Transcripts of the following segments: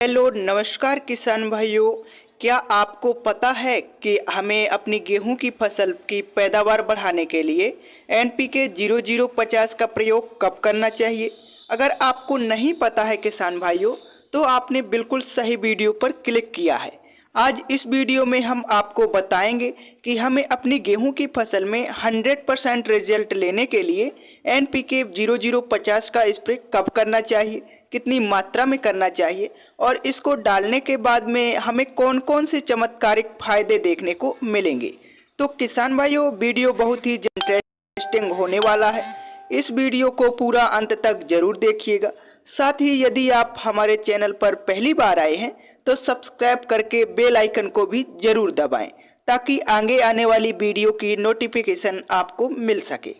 Hello नमस्कार किसान भाइयों। क्या आपको पता है कि हमें अपनी गेहूं की फसल की पैदावार बढ़ाने के लिए एनपीके 0050 का प्रयोग कब करना चाहिए? अगर आपको नहीं पता है किसान भाइयों, तो आपने बिल्कुल सही वीडियो पर क्लिक किया है। आज इस वीडियो में हम आपको बताएंगे कि हमें अपनी गेहूं की फसल में 100% रिजल्ट लेने के लिए एनपीके 0050 का स्प्रे कब करना चाहिए, कितनी मात्रा में करना चाहिए और इसको डालने के बाद में हमें कौन कौन से चमत्कारिक फायदे देखने को मिलेंगे। तो किसान भाइयों, वीडियो बहुत ही इंटरेस्टिंग होने वाला है। इस वीडियो को पूरा अंत तक जरूर देखिएगा। साथ ही यदि आप हमारे चैनल पर पहली बार आए हैं तो सब्सक्राइब करके बेल आइकन को भी जरूर दबाएं, ताकि आगे आने वाली वीडियो की नोटिफिकेशन आपको मिल सके।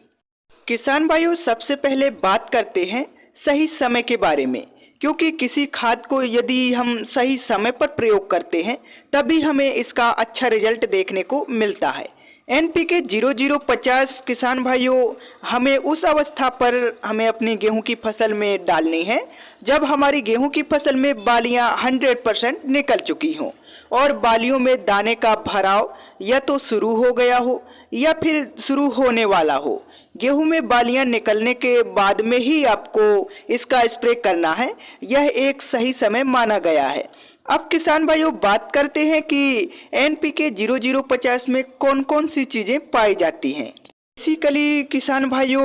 किसान भाइयों, सबसे पहले बात करते हैं सही समय के बारे में, क्योंकि किसी खाद को यदि हम सही समय पर प्रयोग करते हैं तभी हमें इसका अच्छा रिजल्ट देखने को मिलता है। एनपीके 0050 किसान भाइयों हमें उस अवस्था पर हमें अपनी गेहूं की फसल में डालनी है जब हमारी गेहूं की फसल में बालियां 100% निकल चुकी हों और बालियों में दाने का भराव या तो शुरू हो गया हो या फिर शुरू होने वाला हो। गेहूं में बालियां निकलने के बाद में ही आपको इसका स्प्रे करना है। यह एक सही समय माना गया है। अब किसान भाइयों, बात करते हैं कि एनपीके 0050 में कौन कौन सी चीजें पाई जाती हैं। बेसिकली किसान भाइयों,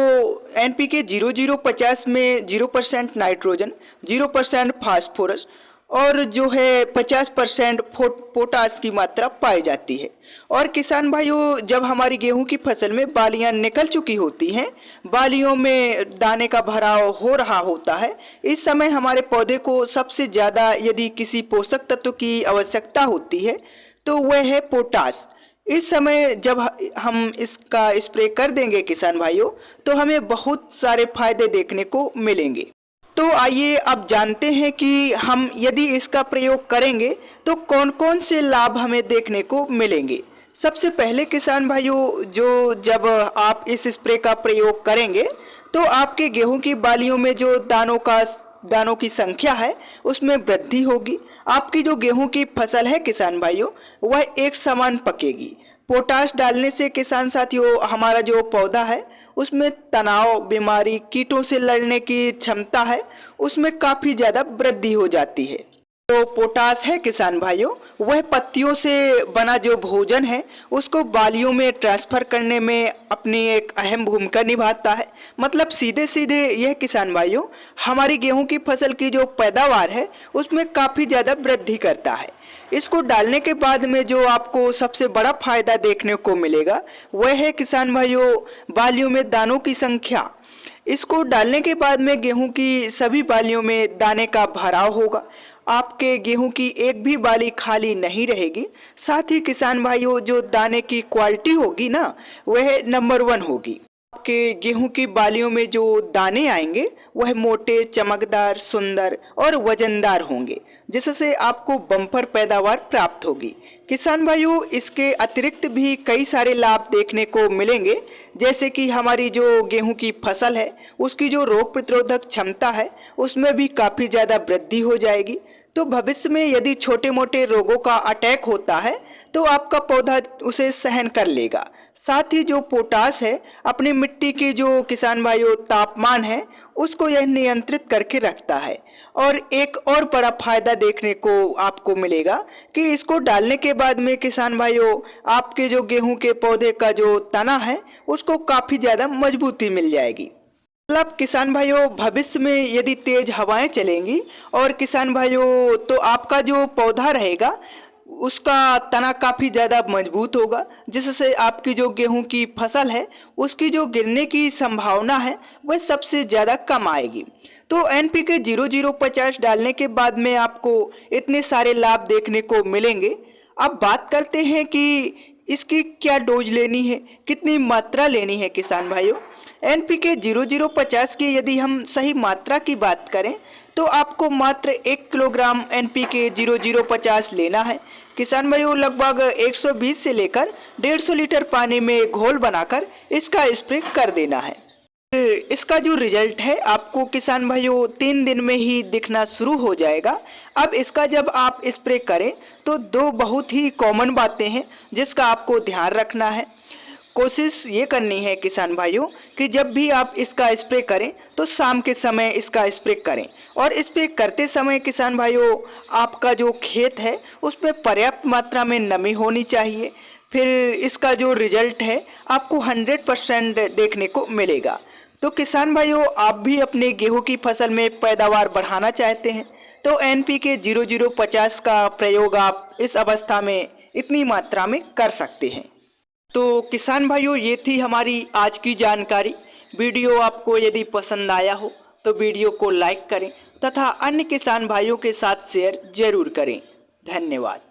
एनपीके 0050 में 0% नाइट्रोजन, 0% फास्फोरस और जो है 50% पोटास की मात्रा पाई जाती है। और किसान भाइयों, जब हमारी गेहूं की फसल में बालियां निकल चुकी होती हैं, बालियों में दाने का भराव हो रहा होता है, इस समय हमारे पौधे को सबसे ज़्यादा यदि किसी पोषक तत्व की आवश्यकता होती है तो वह है पोटास। इस समय जब हम इसका स्प्रे कर देंगे किसान भाइयों, तो हमें बहुत सारे फायदे देखने को मिलेंगे। तो आइए अब जानते हैं कि हम यदि इसका प्रयोग करेंगे तो कौन कौन से लाभ हमें देखने को मिलेंगे। सबसे पहले किसान भाइयों, जब आप इस स्प्रे का प्रयोग करेंगे तो आपके गेहूं की बालियों में जो दानों की संख्या है उसमें वृद्धि होगी। आपकी जो गेहूं की फसल है किसान भाइयों, वह एक समान पकेगी। पोटाश डालने से किसान साथियों, हमारा जो पौधा है उसमें तनाव, बीमारी, कीटों से लड़ने की क्षमता है, उसमें काफ़ी ज़्यादा वृद्धि हो जाती है। तो पोटाश है किसान भाइयों, वह पत्तियों से बना जो भोजन है उसको बालियों में ट्रांसफर करने में अपनी एक अहम भूमिका निभाता है। मतलब सीधे सीधे यह किसान भाइयों हमारी गेहूं की फसल की जो पैदावार है उसमें काफ़ी ज़्यादा वृद्धि करता है। इसको डालने के बाद में जो आपको सबसे बड़ा फायदा देखने को मिलेगा वह है किसान भाइयों बालियों में दानों की संख्या। इसको डालने के बाद में गेहूं की सभी बालियों में दाने का भराव होगा। आपके गेहूं की एक भी बाली खाली नहीं रहेगी। साथ ही किसान भाइयों, जो दाने की क्वालिटी होगी ना, वह नंबर 1 होगी। आपके गेहूं की बालियों में जो दाने आएंगे वह मोटे, चमकदार, सुंदर और वजनदार होंगे, जिससे आपको बम्पर पैदावार प्राप्त होगी। किसान भाइयों, इसके अतिरिक्त भी कई सारे लाभ देखने को मिलेंगे, जैसे कि हमारी जो गेहूं की फसल है उसकी जो रोग प्रतिरोधक क्षमता है उसमें भी काफ़ी ज़्यादा वृद्धि हो जाएगी। तो भविष्य में यदि छोटे मोटे रोगों का अटैक होता है तो आपका पौधा उसे सहन कर लेगा। साथ ही जो पोटास है, अपनी मिट्टी की जो किसान भाइयों तापमान है उसको यह नियंत्रित करके रखता है। और एक और बड़ा फायदा देखने को आपको मिलेगा कि इसको डालने के बाद में किसान भाइयों आपके जो गेहूं के पौधे का जो तना है उसको काफ़ी ज़्यादा मजबूती मिल जाएगी। मतलब किसान भाइयों, भविष्य में यदि तेज हवाएं चलेंगी और किसान भाइयों तो आपका जो पौधा रहेगा उसका तना काफ़ी ज़्यादा मजबूत होगा, जिससे आपकी जो गेहूं की फसल है उसकी जो गिरने की संभावना है वह सबसे ज़्यादा कम आएगी। तो एनपीके 0050 डालने के बाद में आपको इतने सारे लाभ देखने को मिलेंगे। अब बात करते हैं कि इसकी क्या डोज लेनी है, कितनी मात्रा लेनी है। किसान भाइयों, एनपीके 0050 की यदि हम सही मात्रा की बात करें तो आपको मात्र 1 किलोग्राम एनपीके 0050 लेना है। किसान भाइयों, लगभग 120 से लेकर 150 लीटर पानी में घोल बनाकर इसका स्प्रे कर देना है। इसका जो रिजल्ट है आपको किसान भाइयों 3 दिन में ही दिखना शुरू हो जाएगा। अब इसका जब आप स्प्रे करें तो दो बहुत ही कॉमन बातें हैं जिसका आपको ध्यान रखना है। कोशिश ये करनी है किसान भाइयों कि जब भी आप इसका स्प्रे करें तो शाम के समय इसका स्प्रे करें, और स्प्रे करते समय किसान भाइयों आपका जो खेत है उसमें पर्याप्त मात्रा में नमी होनी चाहिए। फिर इसका जो रिजल्ट है आपको 100% देखने को मिलेगा। तो किसान भाइयों आप भी अपने गेहूं की फसल में पैदावार बढ़ाना चाहते हैं तो NPK 0050 का प्रयोग आप इस अवस्था में इतनी मात्रा में कर सकते हैं। तो किसान भाइयों ये थी हमारी आज की जानकारी। वीडियो आपको यदि पसंद आया हो तो वीडियो को लाइक करें तथा अन्य किसान भाइयों के साथ शेयर जरूर करें। धन्यवाद।